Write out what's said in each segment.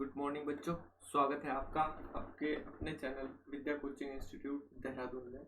Good morning बच्चों। स्वागत है आपका आपके अपने चैनल विद्या कोचिंग इंस्टीट्यूट देहरादून में।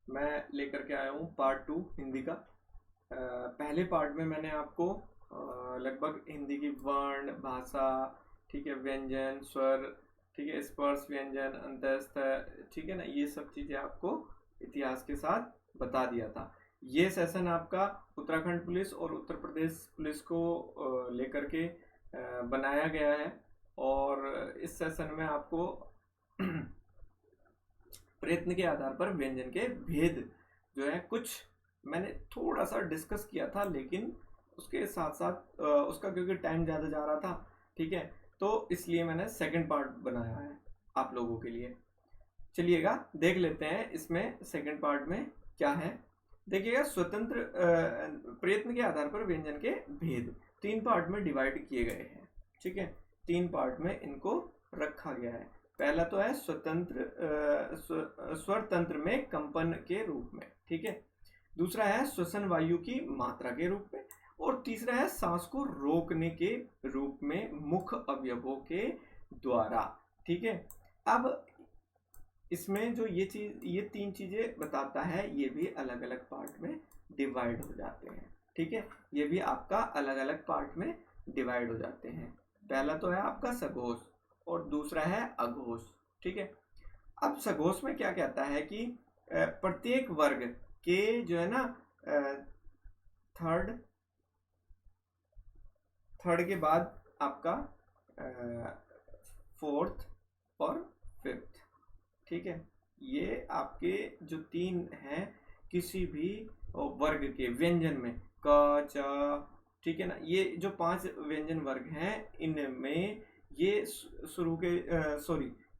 मैं लेकर के आया हूँ पार्ट 2 हिंदी का। पहले पार्ट में मैंने आपको लगभग हिंदी की वर्ण भाषा, ठीक है, व्यंजन स्वर, ठीक है, स्पर्श व्यंजन अंतस्थ, ठीक है ना, ये सब चीज़ें आपको इतिहास के साथ बता दिया था। ये सेशन आपका उत्तराखंड पुलिस और उत्तर प्रदेश पुलिस को लेकर के बनाया गया है और इस सेशन में आपको प्रयत्न के आधार पर व्यंजन के भेद जो है कुछ मैंने थोड़ा सा डिस्कस किया था, लेकिन उसके साथ साथ उसका क्योंकि टाइम ज़्यादा जा रहा था, ठीक है, तो इसलिए मैंने सेकंड पार्ट बनाया है आप लोगों के लिए। चलिएगा देख लेते हैं इसमें सेकंड पार्ट में क्या है। देखिएगा, स्वतंत्र प्रयत्न के आधार पर व्यंजन के भेद 3 पार्ट में डिवाइड किए गए हैं, ठीक है। 3 पार्ट में इनको रखा गया है। पहला तो है स्वतंत्र स्वर तंत्र में कंपन के रूप में, ठीक है। दूसरा है श्वसन वायु की मात्रा के रूप में, और तीसरा है सांस को रोकने के रूप में मुख्य अवयवों के द्वारा, ठीक है। अब इसमें जो ये 3 चीजें बताता है, ये भी अलग अलग पार्ट में डिवाइड हो जाते हैं, ठीक है। ये भी आपका अलग अलग पार्ट में डिवाइड हो जाते हैं। पहला तो है आपका सघोष और दूसरा है अघोष, ठीक है। अब सघोष में क्या कहता है कि प्रत्येक वर्ग के जो है ना थर्ड के बाद आपका फोर्थ और फिफ्थ, ठीक है। ये आपके जो 3 हैं किसी भी वर्ग के व्यंजन में क च, ठीक है ना, ये जो 5 व्यंजन वर्ग हैं इनमें ये शुरू के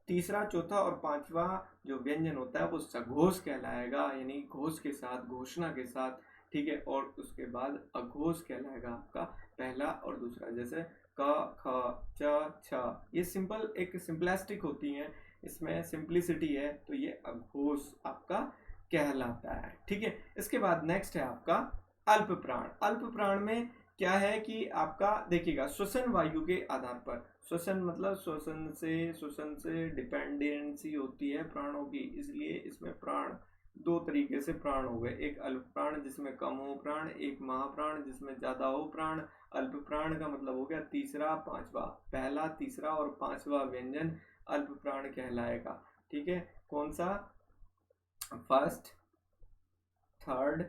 तीसरा, चौथा और पांचवा जो व्यंजन होता है वो सघोष कहलाएगा, यानी घोष के साथ, घोषणा के साथ, ठीक है। और उसके बाद अघोष कहलाएगा आपका पहला और दूसरा, जैसे क ख च छ, ये सिंपल एक सिंपलिस्टिक होती हैं, इसमें सिंप्लिसिटी है, तो ये अघोष आपका कहलाता है, ठीक है। इसके बाद नेक्स्ट है आपका अल्प प्राण। अल्प प्राण में क्या है कि आपका देखिएगा श्वसन वायु के आधार पर, श्वसन मतलब श्वसन से डिपेंडेंसी होती है प्राणों की, इसलिए इसमें प्राण 2 तरीके से प्राण हो गए, एक अल्प प्राण जिसमें कम हो प्राण, एक महाप्राण जिसमें ज्यादा हो प्राण। अल्प प्राण का मतलब हो गया तीसरा पांचवा, पहला तीसरा और पांचवा व्यंजन अल्प प्राण कहलाएगा, ठीक है। कौन सा? फर्स्ट, थर्ड,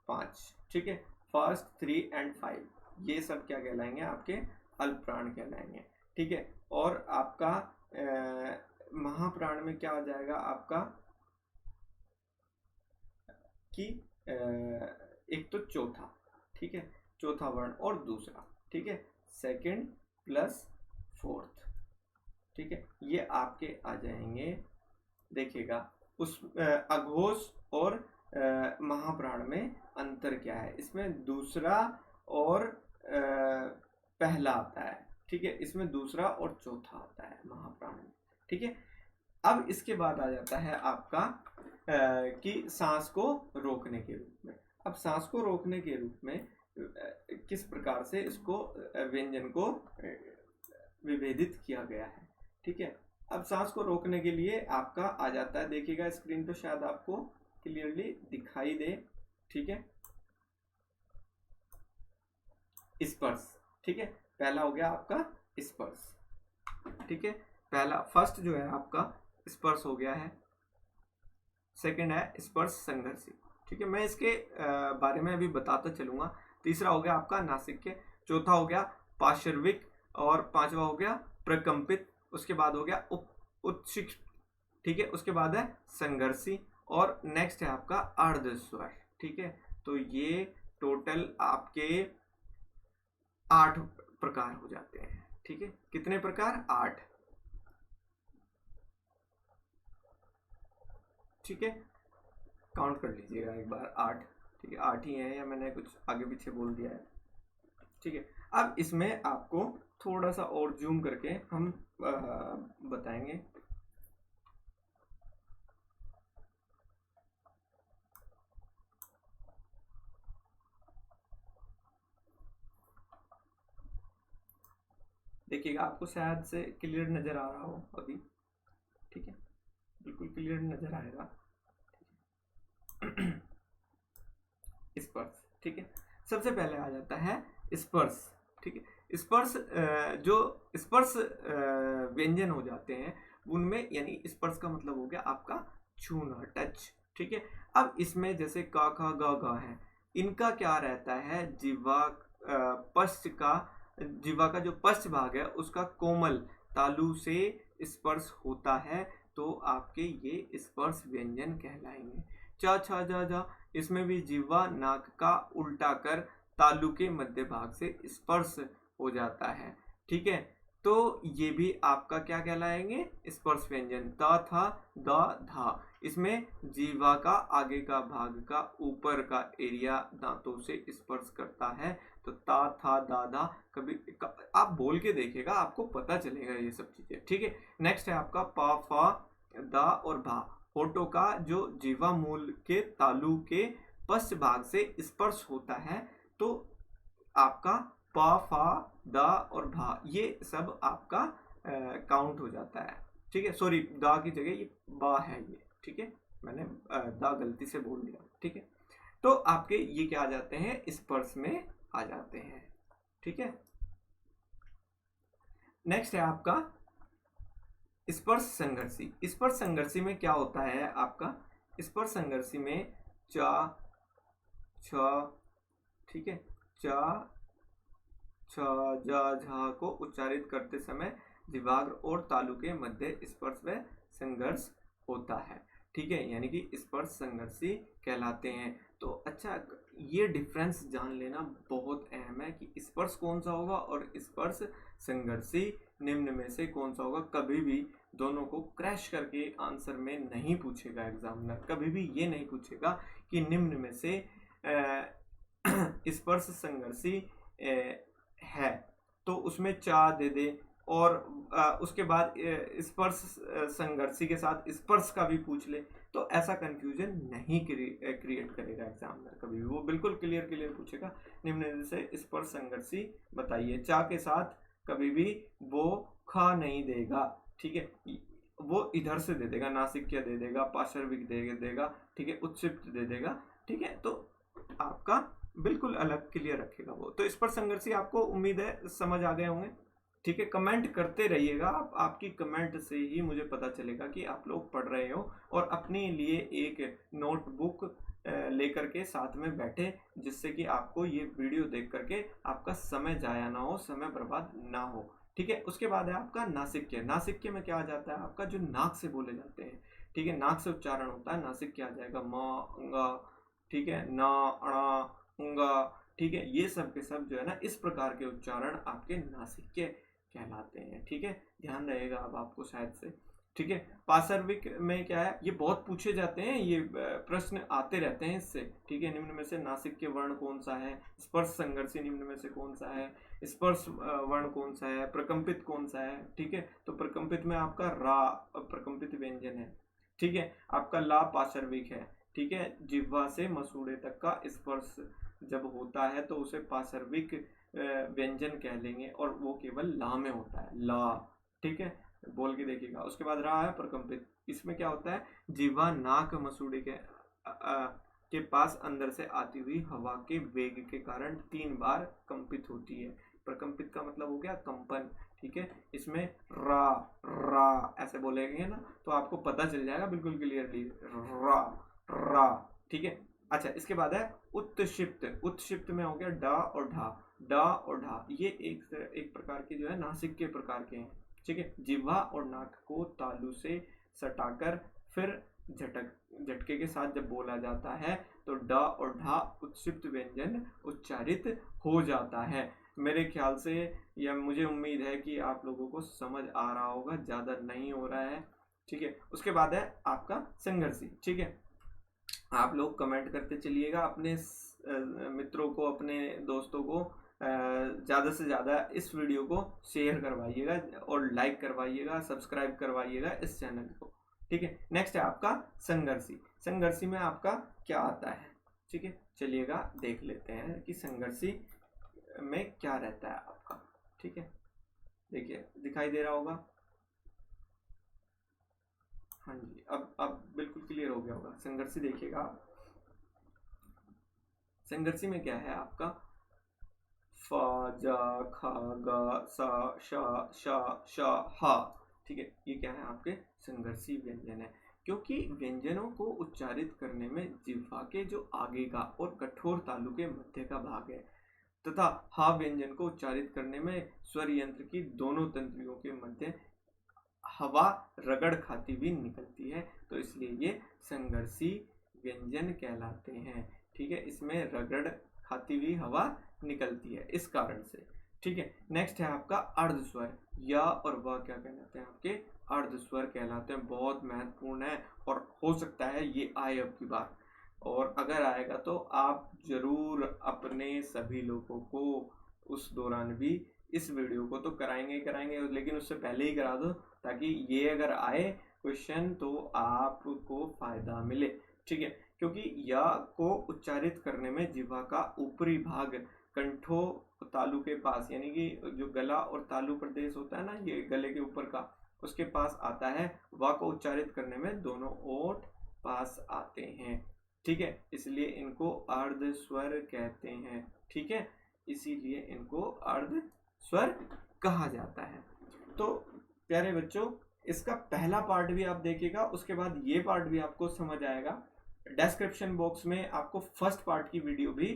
5, ठीक है। फर्स्ट, 3 एंड 5 ये सब क्या कहलाएंगे? आपके अल्प प्राण कहलाएंगे, ठीक है। और आपका महाप्राण में क्या आ जाएगा आपका कि एक तो चौथा, ठीक है, चौथा वर्ण और दूसरा, ठीक है, सेकंड प्लस फोर्थ, ठीक है, ये आपके आ जाएंगे। देखिएगा उस अघोष और महाप्राण में अंतर क्या है? इसमें दूसरा और पहला आता है, ठीक है, इसमें दूसरा और चौथा आता है महाप्राण में, ठीक है। अब इसके बाद आ जाता है आपका कि सांस को रोकने के रूप में। अब सांस को रोकने के रूप में किस प्रकार से इसको व्यंजन को विभेदित किया गया है, ठीक है। अब सांस को रोकने के लिए आपका आ जाता है, देखिएगा स्क्रीन पे शायद आपको क्लियरली दिखाई दे, ठीक है, स्पर्श, ठीक है। पहला हो गया आपका स्पर्श, ठीक है, पहला फर्स्ट जो है आपका स्पर्श हो गया है। सेकंड है स्पर्श संघर्षी, ठीक है, मैं इसके बारे में अभी बताता चलूंगा। तीसरा हो गया आपका नासिक्य, चौथा हो गया पार्श्विक, और पांचवा हो गया प्रकंपित, उसके बाद हो गया उत्सिक्त, ठीक है, उसके बाद है संघर्षी, और नेक्स्ट है आपका अर्धस्वर, ठीक है। तो ये टोटल आपके 8 प्रकार हो जाते हैं, ठीक है। कितने प्रकार? 8, ठीक है, काउंट कर लीजिएगा एक बार, 8, ठीक है, 8 ही है या मैंने कुछ आगे पीछे बोल दिया है, ठीक है। अब इसमें आपको थोड़ा सा और जूम करके हम बताएंगे। देखिएगा, आपको शायद से क्लियर नजर आ रहा हो अभी, ठीक है, बिल्कुल क्लियर नजर आएगा। स्पर्श, ठीक है, सबसे पहले आ जाता है स्पर्श, ठीक है। स्पर्श जो स्पर्श व्यंजन हो जाते हैं उनमें, यानी स्पर्श का मतलब हो गया आपका छूना, टच, ठीक है। अब इसमें जैसे का, खा, गा है, इनका क्या रहता है, जीवा का जो पश्च भाग है उसका कोमल तालु से स्पर्श होता है, तो आपके ये स्पर्श व्यंजन कहलाएंगे। च, छ, ज, झ, इसमें भी जीवा नाक का उल्टा कर तालु के मध्य भाग से स्पर्श हो जाता है, ठीक है। तो ये भी आपका क्या कहलाएंगे, स्पर्श व्यंजन। त, था, द, धा, इसमें जीवा का आगे का भाग का ऊपर का एरिया दांतों से स्पर्श करता है, तो ता, था, दा, धा, कभी आप बोल के देखिएगा, आपको पता चलेगा ये सब चीजें, ठीक है। नेक्स्ट है आपका पा, फा, दा और भा, होठों का जो जीवा मूल के तालु के पश्च भाग से स्पर्श होता है, तो आपका पा, फा, दा और भा ये सब आपका काउंट हो जाता है, ठीक है। सॉरी, दा की जगह ये बा है ये, ठीक है, मैंने दा गलती से बोल दिया, ठीक है। तो आपके ये क्या आ जाते हैं, स्पर्श में आ जाते हैं, ठीक है। नेक्स्ट है आपका स्पर्श संघर्षी। स्पर्श संघर्षी में क्या होता है आपका, स्पर्श संघर्षी में चा, छ, ठीक है, चा, छ, जा, झा को उच्चारित करते समय जिह्वाग्र और तालु के मध्य स्पर्श व संघर्ष होता है, ठीक है, यानी कि स्पर्श संघर्षी कहलाते हैं। तो अच्छा, ये डिफरेंस जान लेना बहुत अहम है कि स्पर्श कौन सा होगा और स्पर्श संघर्षी निम्न में से कौन सा होगा। कभी भी दोनों को क्रैश करके आंसर में नहीं पूछेगा एग्जामिनर, कभी भी ये नहीं पूछेगा कि निम्न में से स्पर्श संघर्षी है तो उसमें चा दे दे, और उसके बाद स्पर्श संघर्षी के साथ स्पर्श का भी पूछ ले, तो ऐसा कंफ्यूजन नहीं क्रिएट करेगा एग्जामिनर कभी भी। वो बिल्कुल क्लियर पूछेगा, निम्न से स्पर्श संघर्षी बताइए। चा के साथ कभी भी वो खा नहीं देगा, ठीक है, वो इधर से दे देगा, नासिक्य दे देगा, पार्श्विक दे देगा, ठीक है, उत्क्षिप्त दे देगा, ठीक है। तो आपका बिल्कुल अलग क्लियर रखेगा वो। तो स्पर्श संघर्षी आपको उम्मीद है समझ आ गए होंगे, ठीक है। कमेंट करते रहिएगा, आपकी कमेंट से ही मुझे पता चलेगा कि आप लोग पढ़ रहे हो और अपने लिए एक नोटबुक लेकर के साथ में बैठे, जिससे कि आपको ये वीडियो देख करके आपका समय जाया ना हो, समय बर्बाद ना हो, ठीक है। उसके बाद है आपका नासिक्य। नासिक्य में क्या आ जाता है आपका, जो नाक से बोले जाते हैं, ठीक है, नाक से उच्चारण होता है, नासिक्य आ जाएगा म, ंग, ठीक है, ना, अणा, ंगा, ठीक है, ये सब के सब जो है ना, इस प्रकार के उच्चारण आपके नासिक्य कहलाते हैं, ठीक है, ध्यान रहेगा अब आपको शायद से, ठीक है। पार्श्विक में क्या है, ये बहुत पूछे जाते हैं, ये प्रश्न आते रहते हैं इससे, ठीक है। निम्न में से नासिक्य वर्ण कौन सा है, स्पर्श संघर्षी निम्न में से कौन सा है, स्पर्श वर्ण कौन सा है, प्रकंपित कौन सा है, ठीक है। तो प्रकंपित में आपका रा प्रकंपित व्यंजन है, ठीक है, आपका ला पार्श्विक है, ठीक है। जिह्वा से मसूड़े तक का स्पर्श जब होता है तो उसे पार्श्विक व्यंजन कह लेंगे, और वो केवल ला में होता है, ला, ठीक है, बोल के देखिएगा। उसके बाद रा है प्रकंपित, इसमें क्या होता है, जिह्वा नाक मसूड़े के पास अंदर से आती हुई हवा के वेग के कारण 3 बार कंपित होती है। प्रकंपित का मतलब हो गया कंपन, ठीक है। इसमें रा रा ऐसे बोलेंगे ना तो आपको पता चल जाएगा बिल्कुल क्लियरली, रा रा, ठीक है। अच्छा, इसके बाद है उत्क्षिप्त। उत्क्षिप्त में हो गया डा और ढा, डा और ढा, ये एक प्रकार के जो है नासिक के प्रकार के हैं, ठीक है। जिह्वा और नाक को तालु से सटाकर फिर झटके के साथ जब बोला जाता है तो ड और ढा उत्क्षिप्त व्यंजन उच्चारित हो जाता है। मेरे ख्याल से या मुझे उम्मीद है कि आप लोगों को समझ आ रहा होगा, ज़्यादा नहीं हो रहा है, ठीक है। उसके बाद है आपका संघर्षी, ठीक है। आप लोग कमेंट करते चलिएगा, अपने मित्रों को, अपने दोस्तों को ज़्यादा से ज़्यादा इस वीडियो को शेयर करवाइएगा और लाइक करवाइएगा, सब्सक्राइब करवाइएगा इस चैनल को, ठीक है। नेक्स्ट है आपका संघर्षी। संघर्षी में आपका क्या आता है, ठीक है, चलिएगा देख लेते हैं कि संघर्षी में क्या रहता है आपका, ठीक है। देखिए दिखाई दे रहा होगा। हाँ जी, अब बिल्कुल क्लियर हो गया होगा। संघर्षी देखिएगा, संघर्षी में क्या है आपका फ ज ख ग स श श श ह, ठीक है, ये क्या है आपके संघर्षी व्यंजन है, क्योंकि व्यंजनों को उच्चारित करने में जिह्वा के जो आगे का और कठोर तालु के मध्य का भाग है, तथा हा व्यंजन को उच्चारित करने में स्वर यंत्र की दोनों तंत्रियों के मध्य हवा रगड़ खाती हुई निकलती है, तो इसलिए ये संघर्षी व्यंजन कहलाते हैं। ठीक है, इसमें रगड़ खाती हुई हवा निकलती है इस कारण से। ठीक है, नेक्स्ट है आपका अर्ध स्वर। या और वह क्या कहलाते हैं आपके अर्ध स्वर कहलाते हैं। बहुत महत्वपूर्ण है और हो सकता है ये आए अब की बार, और अगर आएगा तो आप जरूर अपने सभी लोगों को उस दौरान भी इस वीडियो को तो कराएंगे ही कराएंगे, लेकिन उससे पहले ही करा दो ताकि ये अगर आए क्वेश्चन तो आपको फायदा मिले। ठीक है, क्योंकि या को उच्चारित करने में जिह्वा का ऊपरी भाग कंठों तालु के पास, यानी कि जो गला और तालु प्रदेश होता है ना, ये गले के ऊपर का, उसके पास आता है। वा को उच्चारित करने में दोनों ओठ पास आते हैं। ठीक है, इसलिए इनको अर्ध स्वर कहते हैं। ठीक है, इसीलिए इनको अर्ध स्वर कहा जाता है। तो प्यारे बच्चों, इसका पहला पार्ट भी आप देखिएगा, उसके बाद ये पार्ट भी आपको समझ आएगा। डिस्क्रिप्शन बॉक्स में आपको फर्स्ट पार्ट की वीडियो भी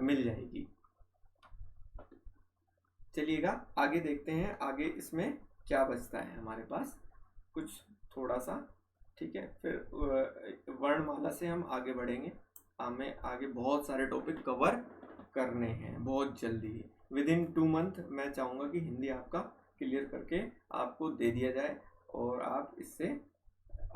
मिल जाएगी। चलिएगा आगे देखते हैं, आगे इसमें क्या बचता है हमारे पास कुछ थोड़ा सा। ठीक है, फिर वर्णमाला से हम आगे बढ़ेंगे। हमें आगे बहुत सारे टॉपिक कवर करने हैं बहुत जल्दी। विद इन 2 मंथ मैं चाहूँगा कि हिंदी आपका क्लियर करके आपको दे दिया जाए और आप इससे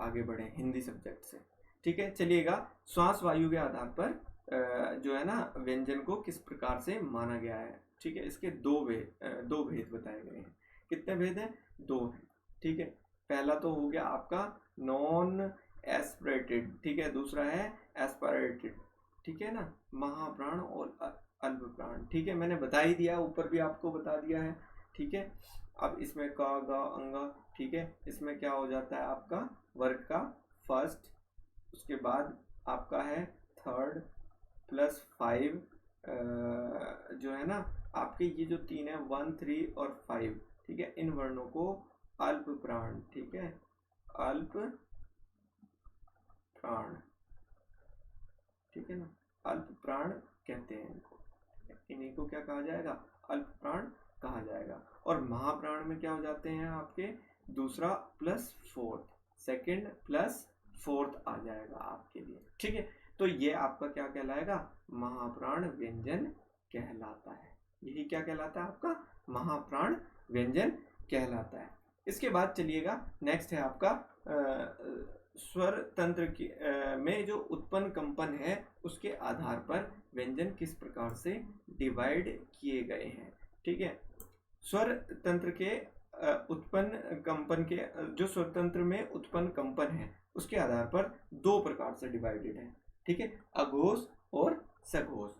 आगे बढ़ें हिंदी सब्जेक्ट से। ठीक है, चलिएगा श्वास वायु के आधार पर जो है ना व्यंजन को किस प्रकार से माना गया है। ठीक है, इसके दो भेद बताए गए हैं। कितने भेद हैं? 2 हैं। ठीक है, पहला तो हो गया आपका नॉन एस्पिरेटेड, ठीक है, दूसरा है एस्पिरेटेड। ठीक है ना, महाप्राण और अल्प प्राण। ठीक है, मैंने बता ही दिया, ऊपर भी आपको बता दिया है। ठीक है, अब इसमें क ग अंग, ठीक है, इसमें क्या हो जाता है आपका वर्ग का फर्स्ट, उसके बाद आपका है थर्ड प्लस 5 जो है ना आपके ये जो 3 है 1 3 और 5। ठीक है, इन वर्णों को अल्प प्राण, ठीक है, अल्प प्राण, ठीक है ना, अल्प प्राण कहते हैं इनको। इन्हीं को क्या कहा जाएगा? अल्प प्राण कहा जाएगा। और महाप्राण में क्या हो जाते हैं आपके दूसरा plus fourth, second plus fourth आ जाएगा आपके लिए। ठीक है, तो ये आपका क्या कहलाएगा? महाप्राण व्यंजन कहलाता है। यही क्या कहलाता है आपका? महाप्राण व्यंजन कहलाता है। इसके बाद चलिएगा नेक्स्ट है आपका स्वर तंत्र की में जो उत्पन्न कंपन है उसके आधार पर व्यंजन किस प्रकार से डिवाइड किए गए हैं। ठीक है, स्वर तंत्र के उत्पन्न कंपन के जो स्वर तंत्र में उत्पन्न कंपन है उसके आधार पर 2 प्रकार से डिवाइडेड है। ठीक है, अघोष और सघोष।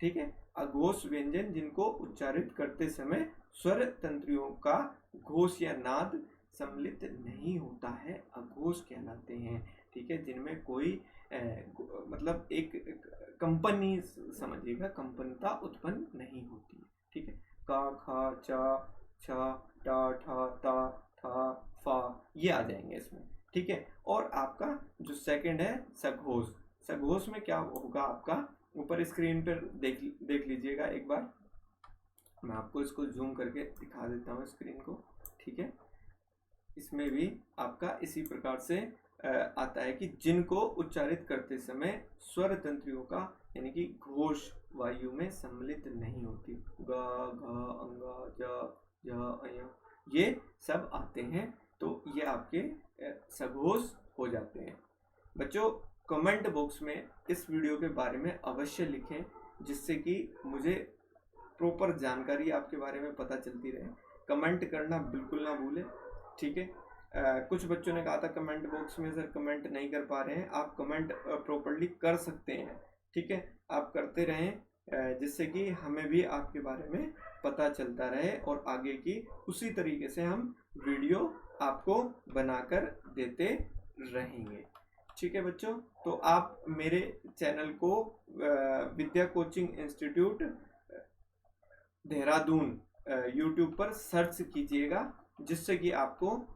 ठीक है, अघोष व्यंजन जिनको उच्चारित करते समय स्वर तंत्रियों का घोष या नाद सम्मिलित नहीं होता है, अघोष कहलाते हैं। ठीक है, जिनमें कोई मतलब एक कंपनी, समझिएगा, कंपनता उत्पन्न नहीं होती। ठीक है, का खा चा छ टा ठा ता था फा ये आ जाएंगे इसमें। ठीक है, और आपका जो सेकंड है सघोष। सघोष में क्या होगा आपका, ऊपर स्क्रीन पर देख लीजिएगा एक बार, मैं आपको इसको जूम करके दिखा देता हूँ स्क्रीन को। ठीक है, इसमें भी आपका इसी प्रकार से आता है कि जिनको उच्चारित करते समय स्वर तंत्रियों का यानी कि घोष वायु में सम्मिलित नहीं होती। ग घ अंग ज ज अय ये सब आते हैं, तो ये आपके सघोष हो जाते हैं। बच्चों, कमेंट बॉक्स में इस वीडियो के बारे में अवश्य लिखें, जिससे कि मुझे प्रॉपर जानकारी आपके बारे में पता चलती रहे। कमेंट करना बिल्कुल ना भूलें। ठीक है, कुछ बच्चों ने कहा था कमेंट बॉक्स में सर कमेंट नहीं कर पा रहे हैं, आप कमेंट प्रॉपरली कर सकते हैं। ठीक है, आप करते रहें, जिससे कि हमें भी आपके बारे में पता चलता रहे और आगे की उसी तरीके से हम वीडियो आपको बनाकर देते रहेंगे। ठीक है बच्चों, तो आप मेरे चैनल को विद्या कोचिंग इंस्टीट्यूट देहरादून यूट्यूब पर सर्च कीजिएगा, जिससे कि आपको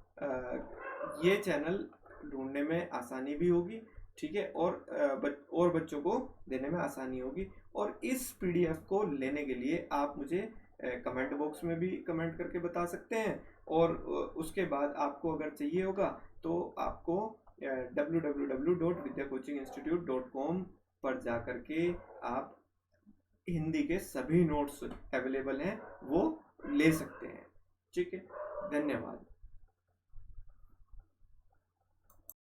ये चैनल ढूंढने में आसानी भी होगी। ठीक है, और बच्चों को देने में आसानी होगी। और इस पीडीएफ को लेने के लिए आप मुझे कमेंट बॉक्स में भी कमेंट करके बता सकते हैं, और उसके बाद आपको अगर चाहिए होगा तो आपको www.vidyacoachinginstitute.com पर जा करके आप हिंदी के सभी नोट्स अवेलेबल हैं वो ले सकते हैं। ठीक है, धन्यवाद।